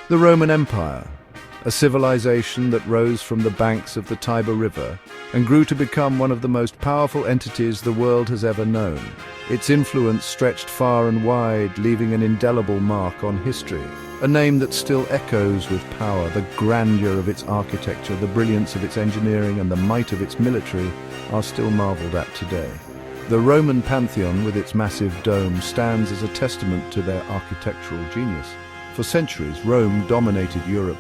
The Roman Empire, a civilization that rose from the banks of the Tiber River and grew to become one of the most powerful entities the world has ever known. Its influence stretched far and wide, leaving an indelible mark on history. A name that still echoes with power. The grandeur of its architecture, the brilliance of its engineering, and the might of its military are still marveled at today. The Roman Pantheon, with its massive dome, stands as a testament to their architectural genius. For centuries, Rome dominated Europe.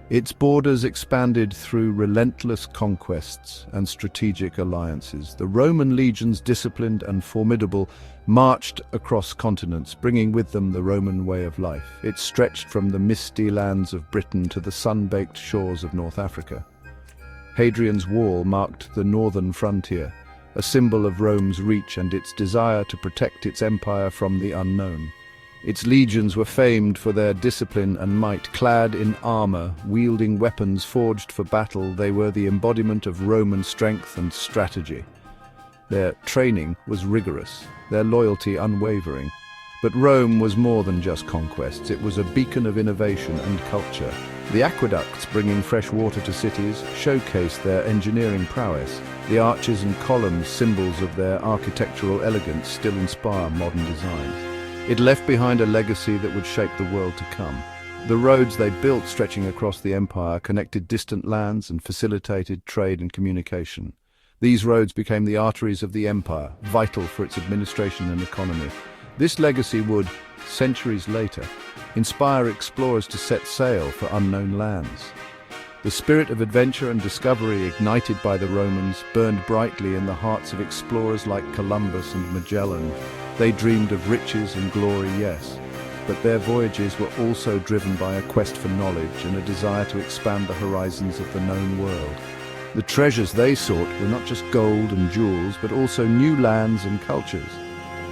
Its borders expanded through relentless conquests and strategic alliances. The Roman legions, disciplined and formidable, marched across continents, bringing with them the Roman way of life. It stretched from the misty lands of Britain to the sun-baked shores of North Africa. Hadrian's Wall marked the northern frontier, a symbol of Rome's reach and its desire to protect its empire from the unknown. Its legions were famed for their discipline and might. Clad in armor, wielding weapons forged for battle, they were the embodiment of Roman strength and strategy. Their training was rigorous, their loyalty unwavering. But Rome was more than just conquests. It was a beacon of innovation and culture. The aqueducts, bringing fresh water to cities, showcased their engineering prowess. The arches and columns, symbols of their architectural elegance, still inspire modern designs. It left behind a legacy that would shape the world to come. The roads they built, stretching across the empire, connected distant lands and facilitated trade and communication. These roads became the arteries of the empire, vital for its administration and economy. This legacy would, centuries later, inspire explorers to set sail for unknown lands. The spirit of adventure and discovery ignited by the Romans burned brightly in the hearts of explorers like Columbus and Magellan. They dreamed of riches and glory, yes, but their voyages were also driven by a quest for knowledge and a desire to expand the horizons of the known world. The treasures they sought were not just gold and jewels, but also new lands and cultures.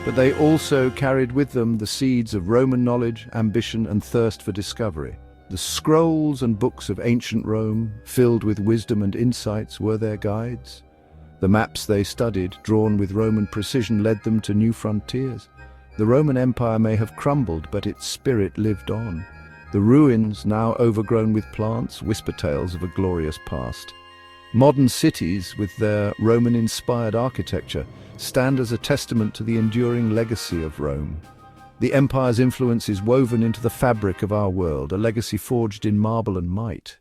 But they also carried with them the seeds of Roman knowledge, ambition, and thirst for discovery. The scrolls and books of ancient Rome, filled with wisdom and insights, were their guides. The maps they studied, drawn with Roman precision, led them to new frontiers. The Roman Empire may have crumbled, but its spirit lived on. The ruins, now overgrown with plants, whisper tales of a glorious past. Modern cities, with their Roman-inspired architecture, stand as a testament to the enduring legacy of Rome. The empire's influence is woven into the fabric of our world, a legacy forged in marble and might.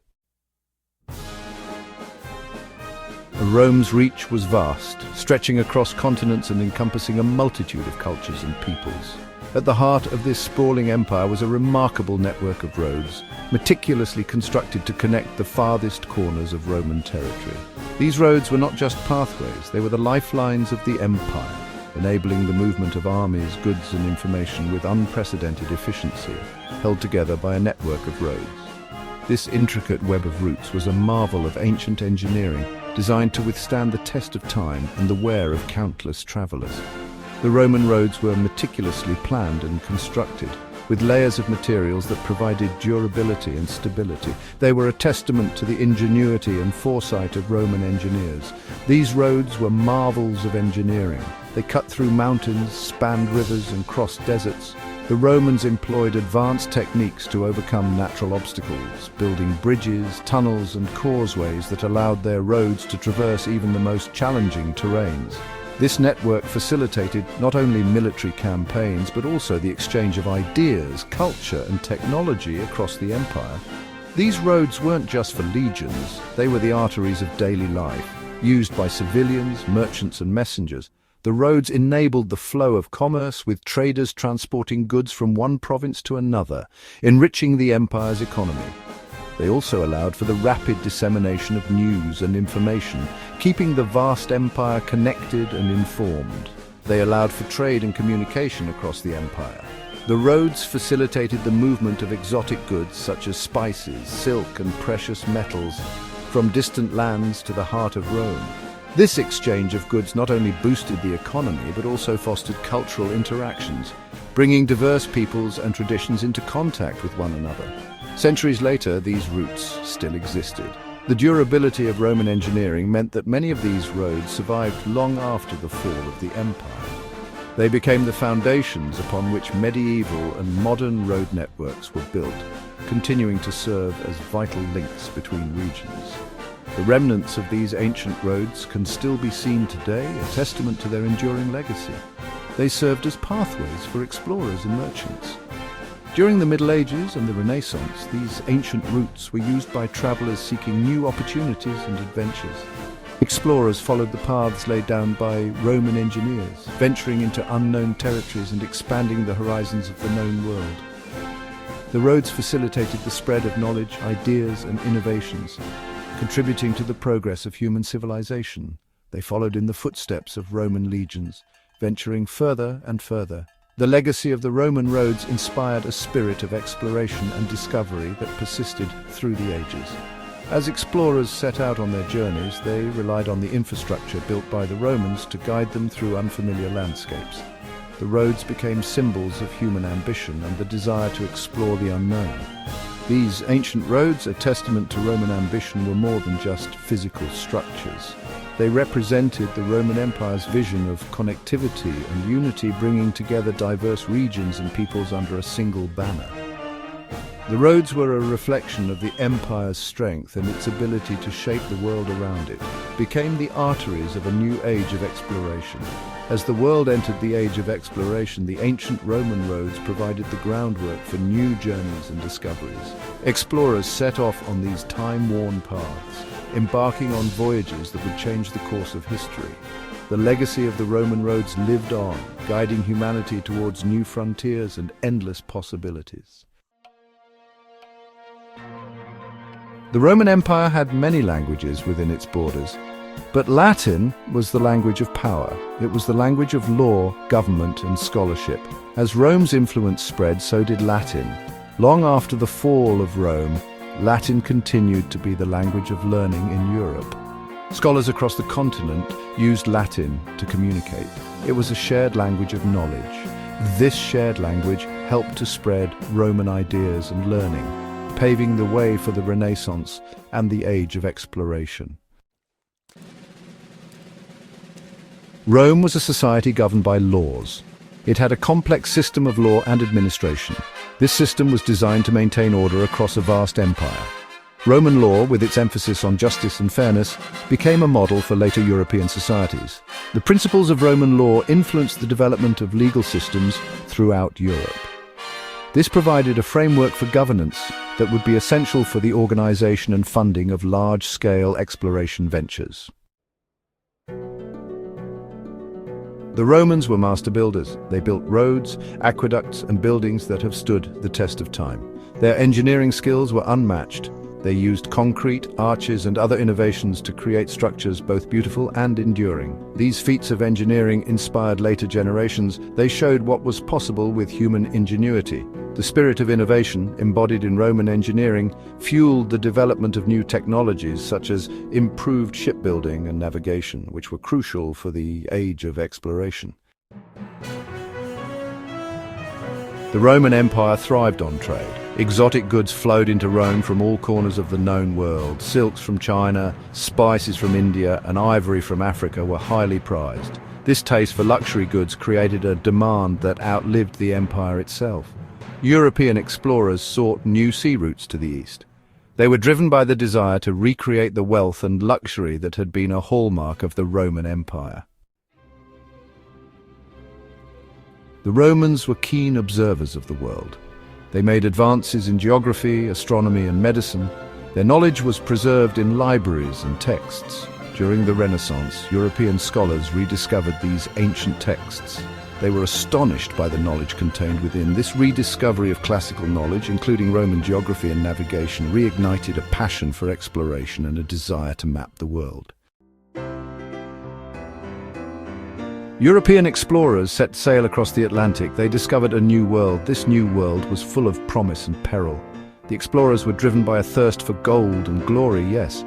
Rome's reach was vast, stretching across continents and encompassing a multitude of cultures and peoples. At the heart of this sprawling empire was a remarkable network of roads, meticulously constructed to connect the farthest corners of Roman territory. These roads were not just pathways, they were the lifelines of the empire, enabling the movement of armies, goods and information with unprecedented efficiency, held together by a network of roads. This intricate web of routes was a marvel of ancient engineering, designed to withstand the test of time and the wear of countless travelers. The Roman roads were meticulously planned and constructed, with layers of materials that provided durability and stability. They were a testament to the ingenuity and foresight of Roman engineers. These roads were marvels of engineering. They cut through mountains, spanned rivers, and crossed deserts. The Romans employed advanced techniques to overcome natural obstacles, building bridges, tunnels, and causeways that allowed their roads to traverse even the most challenging terrains. This network facilitated not only military campaigns, but also the exchange of ideas, culture, and technology across the empire. These roads weren't just for legions, they were the arteries of daily life, used by civilians, merchants, and messengers. The roads enabled the flow of commerce, with traders transporting goods from one province to another, enriching the empire's economy. They also allowed for the rapid dissemination of news and information, keeping the vast empire connected and informed. They allowed for trade and communication across the empire. The roads facilitated the movement of exotic goods such as spices, silk, and precious metals from distant lands to the heart of Rome. This exchange of goods not only boosted the economy, but also fostered cultural interactions, bringing diverse peoples and traditions into contact with one another. Centuries later, these routes still existed. The durability of Roman engineering meant that many of these roads survived long after the fall of the empire. They became the foundations upon which medieval and modern road networks were built, continuing to serve as vital links between regions. The remnants of these ancient roads can still be seen today, a testament to their enduring legacy. They served as pathways for explorers and merchants. During the Middle Ages and the Renaissance, these ancient routes were used by travelers seeking new opportunities and adventures. Explorers followed the paths laid down by Roman engineers, venturing into unknown territories and expanding the horizons of the known world. The roads facilitated the spread of knowledge, ideas, and innovations, contributing to the progress of human civilization. They followed in the footsteps of Roman legions, venturing further and further. The legacy of the Roman roads inspired a spirit of exploration and discovery that persisted through the ages. As explorers set out on their journeys, they relied on the infrastructure built by the Romans to guide them through unfamiliar landscapes. The roads became symbols of human ambition and the desire to explore the unknown. These ancient roads, a testament to Roman ambition, were more than just physical structures. They represented the Roman Empire's vision of connectivity and unity, bringing together diverse regions and peoples under a single banner. The roads were a reflection of the empire's strength, and its ability to shape the world around it became the arteries of a new age of exploration. As the world entered the age of exploration, the ancient Roman roads provided the groundwork for new journeys and discoveries. Explorers set off on these time-worn paths, embarking on voyages that would change the course of history. The legacy of the Roman roads lived on, guiding humanity towards new frontiers and endless possibilities. The Roman Empire had many languages within its borders, but Latin was the language of power. It was the language of law, government, and scholarship. As Rome's influence spread, so did Latin. Long after the fall of Rome, Latin continued to be the language of learning in Europe. Scholars across the continent used Latin to communicate. It was a shared language of knowledge. This shared language helped to spread Roman ideas and learning, paving the way for the Renaissance and the age of exploration. Rome was a society governed by laws. It had a complex system of law and administration. This system was designed to maintain order across a vast empire. Roman law, with its emphasis on justice and fairness, became a model for later European societies. The principles of Roman law influenced the development of legal systems throughout Europe. This provided a framework for governance that would be essential for the organization and funding of large-scale exploration ventures. The Romans were master builders. They built roads, aqueducts, and buildings that have stood the test of time. Their engineering skills were unmatched. They used concrete, arches, and other innovations to create structures both beautiful and enduring. These feats of engineering inspired later generations. They showed what was possible with human ingenuity. The spirit of innovation, embodied in Roman engineering, fueled the development of new technologies such as improved shipbuilding and navigation, which were crucial for the age of exploration. The Roman Empire thrived on trade. Exotic goods flowed into Rome from all corners of the known world. Silks from China, spices from India, and ivory from Africa were highly prized. This taste for luxury goods created a demand that outlived the empire itself. European explorers sought new sea routes to the east. They were driven by the desire to recreate the wealth and luxury that had been a hallmark of the Roman Empire. The Romans were keen observers of the world. They made advances in geography, astronomy, and medicine. Their knowledge was preserved in libraries and texts. During the Renaissance, European scholars rediscovered these ancient texts. They were astonished by the knowledge contained within. This rediscovery of classical knowledge, including Roman geography and navigation, reignited a passion for exploration and a desire to map the world. European explorers set sail across the Atlantic. They discovered a new world. This new world was full of promise and peril. The explorers were driven by a thirst for gold and glory, yes,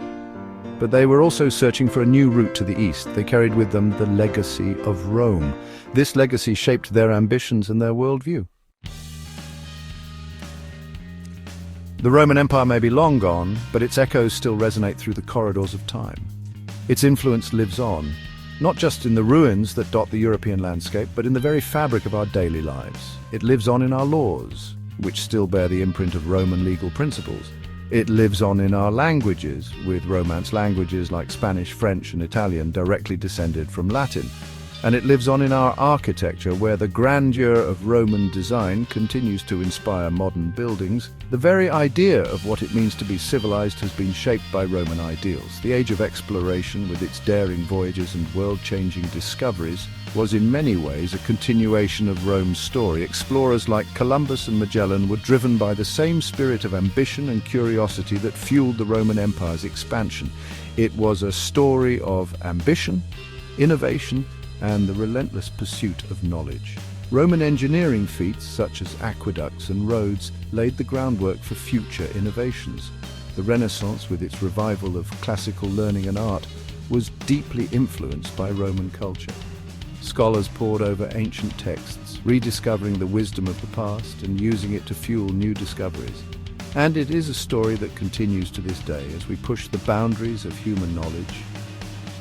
but they were also searching for a new route to the east. They carried with them the legacy of Rome. This legacy shaped their ambitions and their worldview. The Roman Empire may be long gone, but its echoes still resonate through the corridors of time. Its influence lives on, not just in the ruins that dot the European landscape, but in the very fabric of our daily lives. It lives on in our laws, which still bear the imprint of Roman legal principles. It lives on in our languages, with Romance languages like Spanish, French, and Italian directly descended from Latin. And it lives on in our architecture, where the grandeur of Roman design continues to inspire modern buildings. The very idea of what it means to be civilized has been shaped by Roman ideals. The age of exploration, with its daring voyages and world-changing discoveries, was in many ways a continuation of Rome's story. Explorers like Columbus and Magellan were driven by the same spirit of ambition and curiosity that fueled the Roman Empire's expansion. It was a story of ambition, innovation, and the relentless pursuit of knowledge. Roman engineering feats, such as aqueducts and roads, laid the groundwork for future innovations. The Renaissance, with its revival of classical learning and art, was deeply influenced by Roman culture. Scholars pored over ancient texts, rediscovering the wisdom of the past and using it to fuel new discoveries. And it is a story that continues to this day as we push the boundaries of human knowledge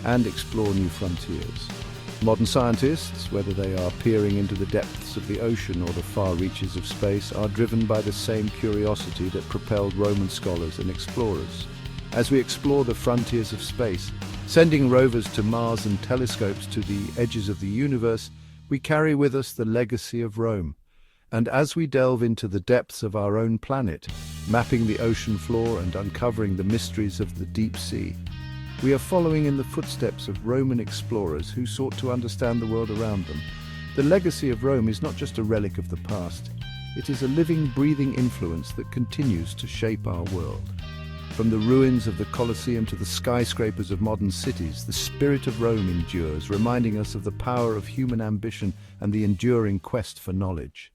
and explore new frontiers. Modern scientists, whether they are peering into the depths of the ocean or the far reaches of space, are driven by the same curiosity that propelled Roman scholars and explorers. As we explore the frontiers of space, sending rovers to Mars and telescopes to the edges of the universe, we carry with us the legacy of Rome. And as we delve into the depths of our own planet, mapping the ocean floor and uncovering the mysteries of the deep sea, we are following in the footsteps of Roman explorers who sought to understand the world around them. The legacy of Rome is not just a relic of the past, it is a living, breathing influence that continues to shape our world. From the ruins of the Colosseum to the skyscrapers of modern cities, the spirit of Rome endures, reminding us of the power of human ambition and the enduring quest for knowledge.